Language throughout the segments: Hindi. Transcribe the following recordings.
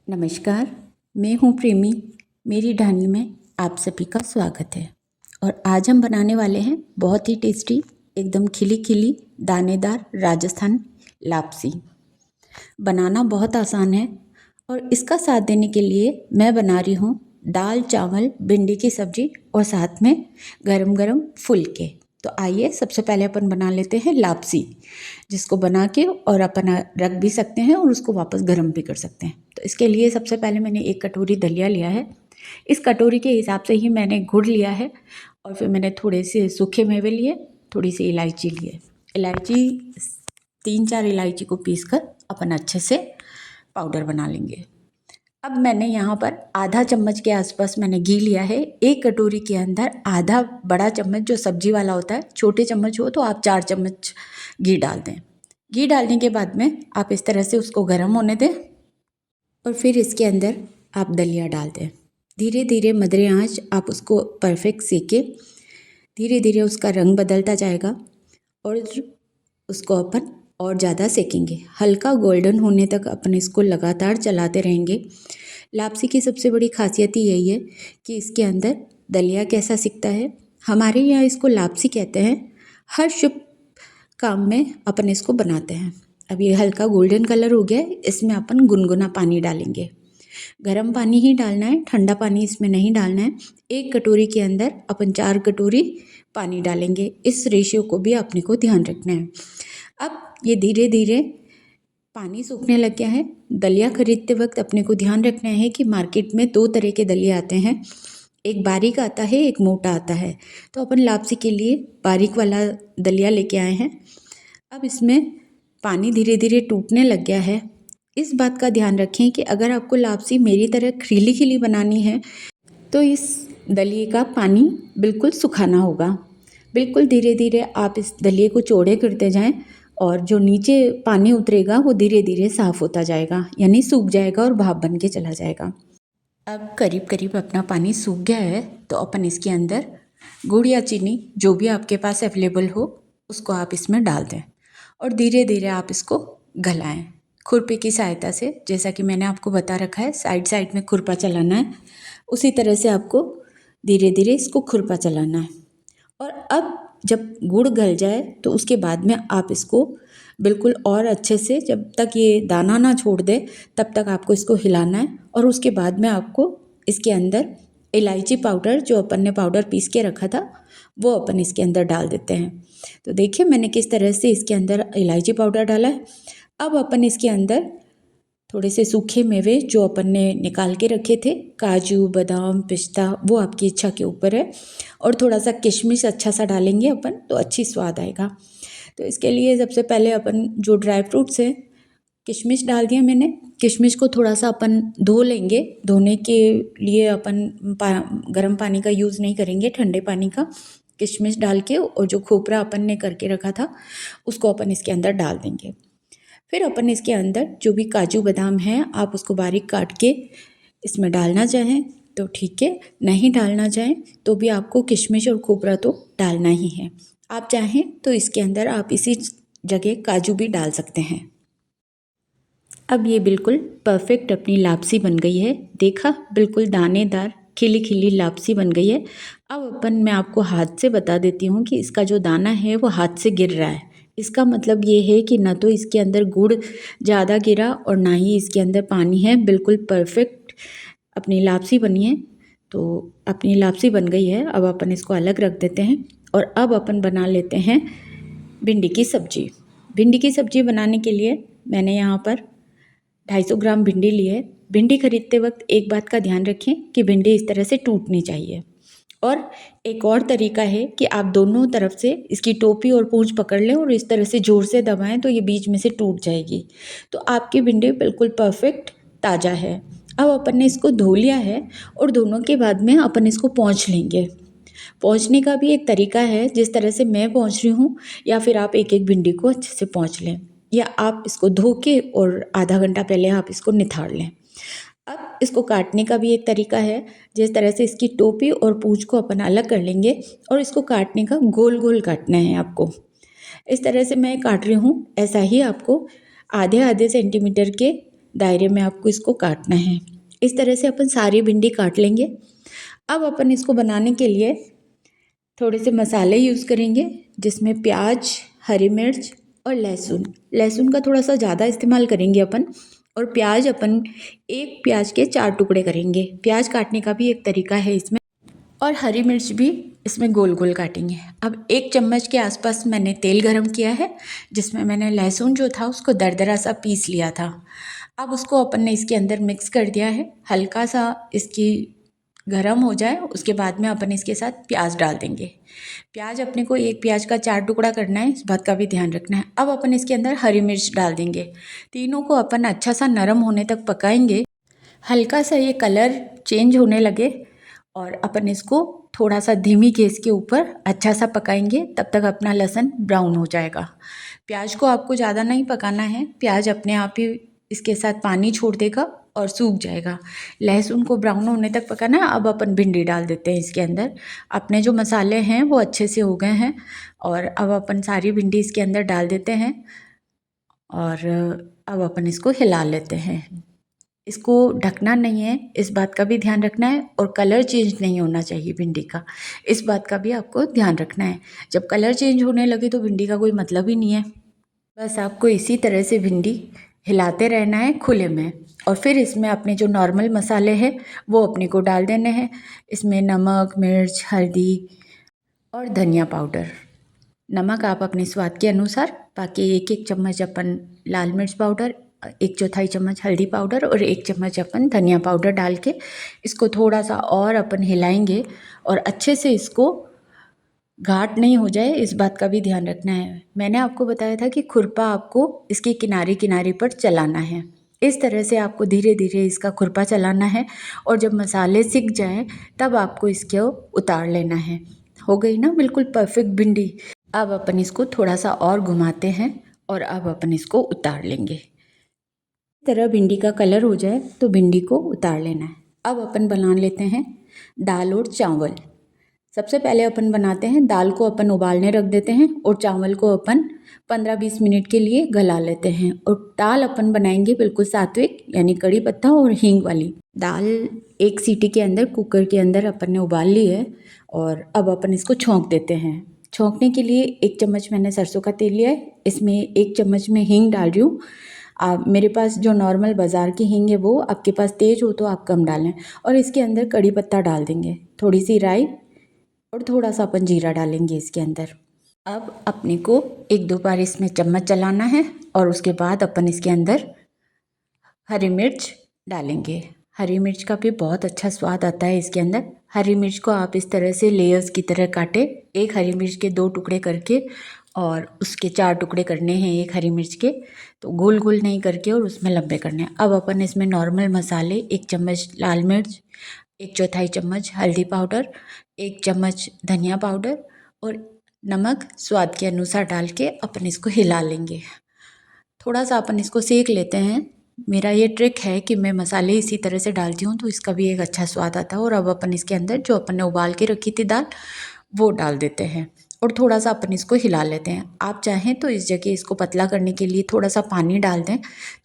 नमस्कार, मैं हूँ प्रेमी। मेरी ढानी में आप सभी का स्वागत है। और आज हम बनाने वाले हैं बहुत ही टेस्टी, एकदम खिली खिली दानेदार राजस्थान लापसी। बनाना बहुत आसान है और इसका साथ देने के लिए मैं बना रही हूँ दाल चावल भिंडी की सब्जी और साथ में गरम गरम फुलके। तो आइए सबसे पहले अपन बना लेते हैं लापसी, जिसको बना के और अपन रख भी सकते हैं और उसको वापस गर्म भी कर सकते हैं। तो इसके लिए सबसे पहले मैंने 1 कटोरी दलिया लिया है। इस कटोरी के हिसाब से ही मैंने गुड़ लिया है और फिर मैंने थोड़े से सूखे मेवे लिए, थोड़ी सी इलायची लिए। इलायची 3-4 इलायची को पीस कर अपन अच्छे से पाउडर बना लेंगे। अब मैंने यहाँ पर आधा चम्मच के आसपास मैंने घी लिया है। 1 कटोरी के अंदर आधा बड़ा चम्मच जो सब्जी वाला होता है, छोटे चम्मच हो तो आप 4 चम्मच घी डाल दें। घी डालने के बाद में आप इस तरह से उसको गर्म होने दें और फिर इसके अंदर आप दलिया डाल दें। धीरे धीरे मध्यम आंच आप उसको परफेक्ट सेकें। धीरे धीरे उसका रंग बदलता जाएगा और उसको अपन और ज़्यादा सेकेंगे। हल्का गोल्डन होने तक अपन इसको लगातार चलाते रहेंगे। लापसी की सबसे बड़ी खासियत ही यही है कि इसके अंदर दलिया कैसा सिकता है। हमारे यहाँ इसको लापसी कहते हैं। हर शुभ काम में अपन इसको बनाते हैं। अब ये हल्का गोल्डन कलर हो गया है, इसमें अपन गुनगुना पानी डालेंगे। गर्म पानी ही डालना है, ठंडा पानी इसमें नहीं डालना है। 1 कटोरी के अंदर अपन 4 कटोरी पानी डालेंगे। इस रेशियो को भी अपने को ध्यान रखना है। अब ये धीरे धीरे पानी सूखने लग गया है। दलिया खरीदते वक्त अपने को ध्यान रखना है कि मार्केट में 2 तरह के दलिया आते हैं, एक बारीक आता है, एक मोटा आता है। तो अपन लापसी के लिए बारीक वाला दलिया लेके आए हैं। अब इसमें पानी धीरे धीरे टूटने लग गया है। इस बात का ध्यान रखें कि अगर आपको लापसी मेरी तरह खिली खिली बनानी है तो इस दलिए का पानी बिल्कुल सुखाना होगा। बिल्कुल धीरे धीरे आप इस दलिए को चौड़े करते जाएं और जो नीचे पानी उतरेगा वो धीरे धीरे साफ़ होता जाएगा, यानी सूख जाएगा और भाप बन के चला जाएगा। अब करीब करीब अपना पानी सूख गया है तो अपन इसके अंदर गुड़ या चीनी जो भी आपके पास अवेलेबल हो उसको आप इसमें डाल दें और धीरे धीरे आप इसको गलाएं खुरपी की सहायता से। जैसा कि मैंने आपको बता रखा है, साइड साइड में खुरपा चलाना है, उसी तरह से आपको धीरे धीरे इसको खुरपा चलाना है। और अब जब गुड़ गल जाए तो उसके बाद में आप इसको बिल्कुल और अच्छे से, जब तक ये दाना ना छोड़ दे तब तक आपको इसको हिलाना है। और उसके बाद में आपको इसके अंदर इलायची पाउडर जो अपन ने पाउडर पीस के रखा था वो अपन इसके अंदर डाल देते हैं। तो देखिए मैंने किस तरह से इसके अंदर इलायची पाउडर डाला है। अब अपन इसके अंदर थोड़े से सूखे मेवे जो अपन ने निकाल के रखे थे, काजू बादाम पिस्ता, वो आपकी इच्छा के ऊपर है, और थोड़ा सा किशमिश अच्छा सा डालेंगे अपन तो अच्छी स्वाद आएगा। तो इसके लिए सबसे पहले अपन जो ड्राई फ्रूट्स हैं, किशमिश डाल दिया मैंने। किशमिश को थोड़ा सा अपन धो लेंगे। धोने के लिए अपन गर्म पानी का यूज़ नहीं करेंगे, ठंडे पानी का। किशमिश डाल के और जो खोपरा अपन ने करके रखा था उसको अपन इसके अंदर डाल देंगे। फिर अपन इसके अंदर जो भी काजू बादाम हैं आप उसको बारीक काट के इसमें डालना चाहें तो ठीक है, नहीं डालना चाहें तो भी आपको किशमिश और खोपरा तो डालना ही है। आप चाहें तो इसके अंदर आप इसी जगह काजू भी डाल सकते हैं। अब ये बिल्कुल परफेक्ट अपनी लापसी बन गई है। देखा, बिल्कुल दानेदार खिली खिली लापसी बन गई है। अब मैं आपको हाथ से बता देती हूँ कि इसका जो दाना है वो हाथ से गिर रहा है। इसका मतलब ये है कि ना तो इसके अंदर गुड़ ज़्यादा गिरा और ना ही इसके अंदर पानी है। बिल्कुल परफेक्ट अपनी लापसी बनी है। तो अपनी लापसी बन गई है। अब अपन इसको अलग रख देते हैं और अब अपन बना लेते हैं भिंडी की सब्जी। भिंडी की सब्जी बनाने के लिए मैंने यहाँ पर 250 ग्राम भिंडी ली है। भिंडी खरीदते वक्त एक बात का ध्यान रखें कि भिंडी इस तरह से टूटनी चाहिए। और एक और तरीका है कि आप दोनों तरफ से इसकी टोपी और पूंछ पकड़ लें और इस तरह से ज़ोर से दबाएं तो ये बीच में से टूट जाएगी। तो आपकी भिंडी बिल्कुल परफेक्ट ताज़ा है। अब अपन ने इसको धो लिया है और धोने के बाद में अपन इसको पोंछ लेंगे। पोंछने का भी एक तरीका है, जिस तरह से मैं पोंछ रही हूँ, या फिर आप एक एक भिंडी को अच्छे से पोंछ लें, या आप इसको धो के और आधा घंटा पहले आप इसको निथाड़ लें। अब इसको काटने का भी एक तरीका है। जिस तरह से इसकी टोपी और पूंछ को अपन अलग कर लेंगे और इसको काटने का गोल गोल काटना है आपको। इस तरह से मैं काट रही हूँ, ऐसा ही आपको आधे आधे सेंटीमीटर के दायरे में आपको इसको काटना है। इस तरह से अपन सारी भिंडी काट लेंगे। अब अपन इसको बनाने के लिए थोड़े से मसाले यूज़ करेंगे, जिसमें प्याज, हरी मिर्च और लहसुन। लहसुन का थोड़ा सा ज़्यादा इस्तेमाल करेंगे अपन, और प्याज अपन एक प्याज के 4 टुकड़े करेंगे। प्याज काटने का भी एक तरीका है इसमें, और हरी मिर्च भी इसमें गोल गोल काटेंगे। अब 1 चम्मच के आसपास मैंने तेल गरम किया है, जिसमें मैंने लहसुन जो था उसको दरदरा सा पीस लिया था। अब उसको अपन ने इसके अंदर मिक्स कर दिया है। हल्का सा इसकी गरम हो जाए उसके बाद में अपन इसके साथ प्याज डाल देंगे। प्याज अपने को एक प्याज का 4 टुकड़ा करना है, इस बात का भी ध्यान रखना है। अब अपन इसके अंदर हरी मिर्च डाल देंगे। तीनों को अपन अच्छा सा नरम होने तक पकाएंगे। हल्का सा ये कलर चेंज होने लगे और अपन इसको थोड़ा सा धीमी गैस के ऊपर अच्छा सा पकाएंगे, तब तक अपना लहसुन ब्राउन हो जाएगा। प्याज को आपको ज़्यादा नहीं पकाना है, प्याज अपने आप ही इसके साथ पानी छोड़ देगा और सूख जाएगा। लहसुन को ब्राउन होने तक पकाना है। अब अपन भिंडी डाल देते हैं इसके अंदर। अपने जो मसाले हैं वो अच्छे से हो गए हैं, और अब अपन सारी भिंडी इसके अंदर डाल देते हैं, और अब अपन इसको हिला लेते हैं। इसको ढकना नहीं है, इस बात का भी ध्यान रखना है, और कलर चेंज नहीं होना चाहिए भिंडी का, इस बात का भी आपको ध्यान रखना है। जब कलर चेंज होने लगे तो भिंडी का कोई मतलब ही नहीं है। बस आपको इसी तरह से भिंडी हिलाते रहना है खुले में, और फिर इसमें अपने जो नॉर्मल मसाले हैं वो अपने को डाल देने हैं। इसमें नमक, मिर्च, हल्दी और धनिया पाउडर। नमक आप अपने स्वाद के अनुसार, बाकी 1-1 चम्मच अपन लाल मिर्च पाउडर, 1/4 चम्मच हल्दी पाउडर और 1 चम्मच अपन धनिया पाउडर डाल के इसको थोड़ा सा और अपन हिलाएंगे, और अच्छे से इसको घाट नहीं हो जाए, इस बात का भी ध्यान रखना है। मैंने आपको बताया था कि खुरपा आपको इसके किनारे किनारे पर चलाना है। इस तरह से आपको धीरे धीरे इसका खुरपा चलाना है, और जब मसाले सिक जाएं तब आपको इसको उतार लेना है। हो गई ना बिल्कुल परफेक्ट भिंडी। अब अपन इसको थोड़ा सा और घुमाते हैं, और अब अपन इसको उतार लेंगे। इस तरह भिंडी का कलर हो जाए तो भिंडी को उतार लेना है। अब अपन बना लेते हैं दाल और चावल। सबसे पहले अपन बनाते हैं दाल को अपन उबालने रख देते हैं, और चावल को अपन 15-20 मिनट के लिए गला लेते हैं। और दाल अपन बनाएंगे बिल्कुल सात्विक, यानी कड़ी पत्ता और हींग वाली दाल। 1 सीटी के अंदर कुकर के अंदर अपन ने उबाल ली है, और अब अपन इसको छौंक देते हैं। छौंकने के लिए 1 चम्मच मैंने सरसों का तेल लिया है, इसमें 1 चम्मच में हींग डाल रही हूँ। मेरे पास जो नॉर्मल बाज़ार की हींग है वो, आपके पास तेज़ हो तो आप कम डालें। और इसके अंदर कड़ी पत्ता डाल देंगे, थोड़ी सी राई, और थोड़ा सा अपन जीरा डालेंगे इसके अंदर। अब अपने को 1-2 बार इसमें चम्मच चलाना है, और उसके बाद अपन इसके अंदर हरी मिर्च डालेंगे। हरी मिर्च का भी बहुत अच्छा स्वाद आता है इसके अंदर। हरी मिर्च को आप इस तरह से लेयर्स की तरह काटें, एक हरी मिर्च के 2 टुकड़े करके, और उसके 4 टुकड़े करने हैं एक हरी मिर्च के, तो गोल गोल नहीं करके और उसमें लंबे करने हैं। अब अपन इसमें नॉर्मल मसाले 1 चम्मच लाल मिर्च, 1/4 चम्मच हल्दी पाउडर, 1 चम्मच धनिया पाउडर और नमक स्वाद के अनुसार डाल के अपन इसको हिला लेंगे। थोड़ा सा अपन इसको सेक लेते हैं। मेरा ये ट्रिक है कि मैं मसाले इसी तरह से डालती हूँ तो इसका भी एक अच्छा स्वाद आता है। और अब अपन इसके अंदर जो अपन ने उबाल के रखी थी दाल वो डाल देते हैं, और थोड़ा सा अपन इसको हिला लेते हैं। आप चाहें तो इस जगह इसको पतला करने के लिए थोड़ा सा पानी डाल दें।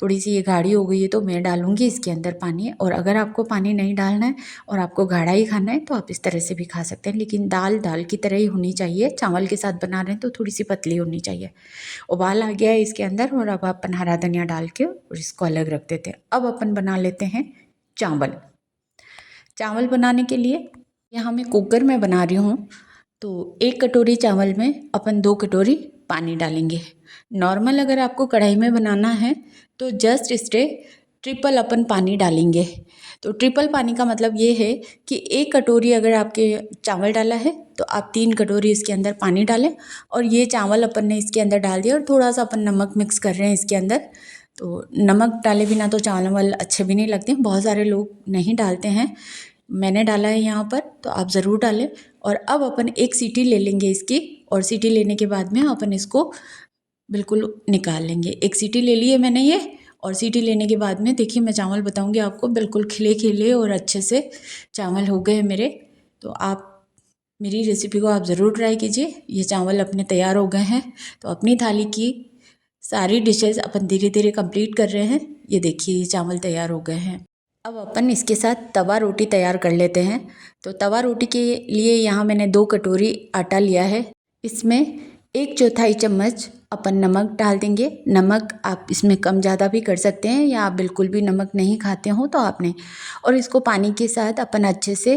थोड़ी सी ये गाढ़ी हो गई है तो मैं डालूँगी इसके अंदर पानी, और अगर आपको पानी नहीं डालना है और आपको गाढ़ा ही खाना है तो आप इस तरह से भी खा सकते हैं। लेकिन दाल दाल की तरह ही होनी चाहिए, चावल के साथ बना रहे हैं तो थोड़ी सी पतली होनी चाहिए। उबाल आ गया है इसके अंदर, और अब अपन हरा धनिया डाल के और इसको अलग रख देते हैं। अब अपन बना लेते हैं चावल। चावल बनाने के लिए यहाँ मैं कुकर में बना रही हूँ, तो 1 कटोरी चावल में अपन 2 कटोरी पानी डालेंगे। नॉर्मल अगर आपको कढ़ाई में बनाना है तो जस्ट इससे ट्रिपल अपन पानी डालेंगे। तो ट्रिपल पानी का मतलब ये है कि 1 कटोरी अगर आपके चावल डाला है तो आप 3 कटोरी इसके अंदर पानी डालें। और ये चावल अपन ने इसके अंदर डाल दिया, और थोड़ा सा अपन नमक मिक्स कर रहे हैं इसके अंदर। तो नमक डाले बिना तो चावल अच्छे भी नहीं लगते, बहुत सारे लोग नहीं डालते हैं, मैंने डाला है यहाँ पर, तो आप ज़रूर डालें। और अब अपन 1 सीटी ले लेंगे इसकी, और सीटी लेने के बाद में अपन इसको बिल्कुल निकाल लेंगे। 1 सीटी ले ली है मैंने ये, और सीटी लेने के बाद में देखिए मैं चावल बताऊंगी आपको, बिल्कुल खिले खिले और अच्छे से चावल हो गए मेरे। तो आप मेरी रेसिपी को आप ज़रूर ट्राई कीजिए। ये चावल अपने तैयार हो गए हैं, तो अपनी थाली की सारी डिशेस अपन धीरे धीरे कंप्लीट कर रहे हैं। ये देखिए, ये चावल तैयार हो गए हैं। अब अपन इसके साथ तवा रोटी तैयार कर लेते हैं। तो तवा रोटी के लिए यहाँ मैंने 2 कटोरी आटा लिया है। इसमें 1/4 चम्मच अपन नमक डाल देंगे। नमक आप इसमें कम ज़्यादा भी कर सकते हैं, या आप बिल्कुल भी नमक नहीं खाते हो तो आपने। और इसको पानी के साथ अपन अच्छे से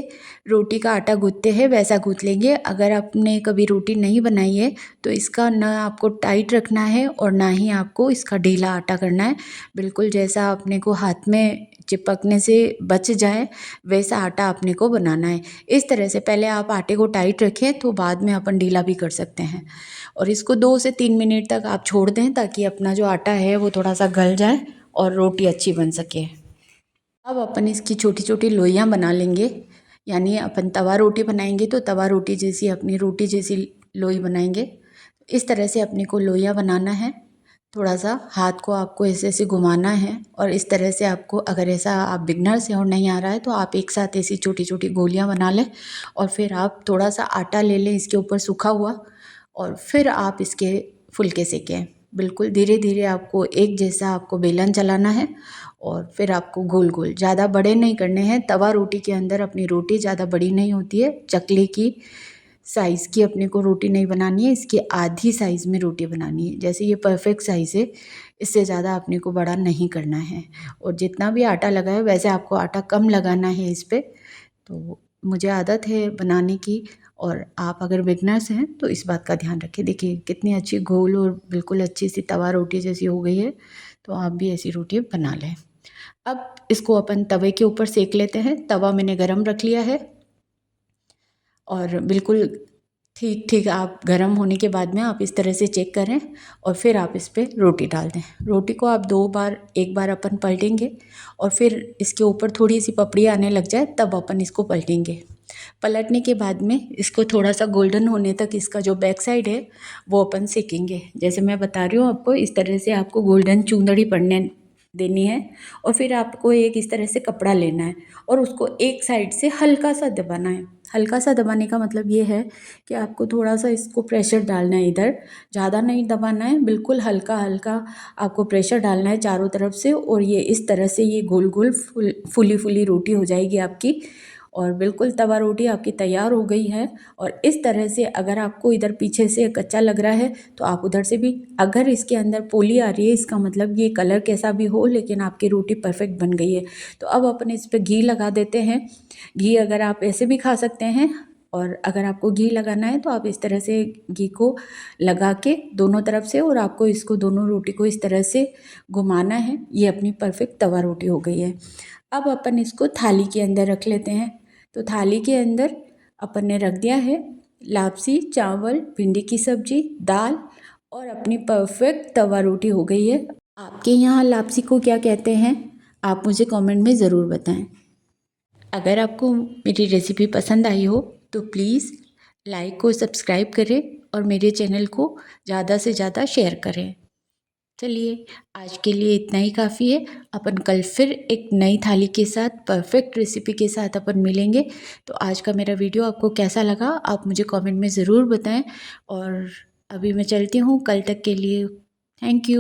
रोटी का आटा गूँथते हैं वैसा गूँथ लेंगे। अगर आपने कभी रोटी नहीं बनाई है तो इसका ना आपको टाइट रखना है और ना ही आपको इसका ढीला आटा करना है। बिल्कुल जैसा अपने को हाथ में चिपकने से बच जाए वैसा आटा अपने को बनाना है। इस तरह से पहले आप आटे को टाइट रखें तो बाद में अपन ढीला भी कर सकते हैं। और इसको 2 से 3 मिनट तक आप छोड़ दें ताकि अपना जो आटा है वो थोड़ा सा गल जाए और रोटी अच्छी बन सके। अब अपन इसकी छोटी छोटी लोइयाँ बना लेंगे, यानी अपन तवा रोटी बनाएंगे तो तवा रोटी जैसी अपनी रोटी जैसी लोई बनाएंगे। इस तरह से अपने को लोइयाँ बनाना है। थोड़ा सा हाथ को आपको ऐसे ऐसे घुमाना है और इस तरह से आपको, अगर ऐसा आप बिगनर्स हैं और नहीं आ रहा है तो आप एक साथ ऐसी छोटी छोटी गोलियां बना लें। और फिर आप थोड़ा सा आटा ले लें इसके ऊपर सूखा हुआ, और फिर आप इसके फुलके सेकें। बिल्कुल धीरे धीरे आपको एक जैसा आपको बेलन चलाना है और फिर आपको गोल गोल, ज़्यादा बड़े नहीं करने हैं। तवा रोटी के अंदर अपनी रोटी ज़्यादा बड़ी नहीं होती है। चकले की साइज़ की अपने को रोटी नहीं बनानी है, इसकी आधी साइज़ में रोटी बनानी है। जैसे ये परफेक्ट साइज़ है, इससे ज़्यादा अपने को बड़ा नहीं करना है। और जितना भी आटा लगा है वैसे आपको आटा कम लगाना है इस पर। तो मुझे आदत है बनाने की, और आप अगर बिगनर्स हैं तो इस बात का ध्यान रखें। देखिए कितनी अच्छी गोल और बिल्कुल अच्छी सी तवा रोटी जैसी हो गई है। तो आप भी ऐसी रोटी बना लें। अब इसको अपन तवे के ऊपर सेक लेते हैं। तवा मैंने गरम रख लिया है और बिल्कुल ठीक ठीक आप गरम होने के बाद में आप इस तरह से चेक करें और फिर आप इस पर रोटी डाल दें। रोटी को आप 2 बार, एक बार अपन पलटेंगे और फिर इसके ऊपर थोड़ी सी पपड़ी आने लग जाए तब अपन इसको पलटेंगे। पलटने के बाद में इसको थोड़ा सा गोल्डन होने तक इसका जो बैक साइड है वो अपन सेकेंगे। जैसे मैं बता रही हूँ आपको, इस तरह से आपको गोल्डन चुंदड़ी पड़ने देनी है। और फिर आपको एक इस तरह से कपड़ा लेना है और उसको एक साइड से हल्का सा दबाना है। हल्का सा दबाने का मतलब ये है कि आपको थोड़ा सा इसको प्रेशर डालना है इधर, ज़्यादा नहीं दबाना है, बिल्कुल हल्का हल्का आपको प्रेशर डालना है चारों तरफ से। और ये इस तरह से ये गोल गोल फुली फुली रोटी हो जाएगी आपकी, और बिल्कुल तवा रोटी आपकी तैयार हो गई है। और इस तरह से अगर आपको इधर पीछे से कच्चा लग रहा है तो आप उधर से भी, अगर इसके अंदर पोली आ रही है इसका मतलब ये कलर कैसा भी हो लेकिन आपकी रोटी परफेक्ट बन गई है। तो अब अपन इस पर घी लगा देते हैं। घी अगर आप ऐसे भी खा सकते हैं, और अगर आपको घी लगाना है तो आप इस तरह से घी को लगा के दोनों तरफ से, और आपको इसको दोनों रोटी को इस तरह से घुमाना है। ये अपनी परफेक्ट तवा रोटी हो गई है। अब अपन इसको थाली के अंदर रख लेते हैं। तो थाली के अंदर अपन ने रख दिया है लापसी, चावल, भिंडी की सब्जी, दाल और अपनी परफेक्ट तवा रोटी हो गई है। आपके यहाँ लापसी को क्या कहते हैं आप मुझे कमेंट में ज़रूर बताएं। अगर आपको मेरी रेसिपी पसंद आई हो तो प्लीज़ लाइक और सब्सक्राइब करें और मेरे चैनल को ज़्यादा से ज़्यादा शेयर करें। चलिए आज के लिए इतना ही काफ़ी है। अपन कल फिर एक नई थाली के साथ, परफेक्ट रेसिपी के साथ अपन मिलेंगे। तो आज का मेरा वीडियो आपको कैसा लगा आप मुझे कमेंट में ज़रूर बताएं। और अभी मैं चलती हूँ, कल तक के लिए थैंक यू।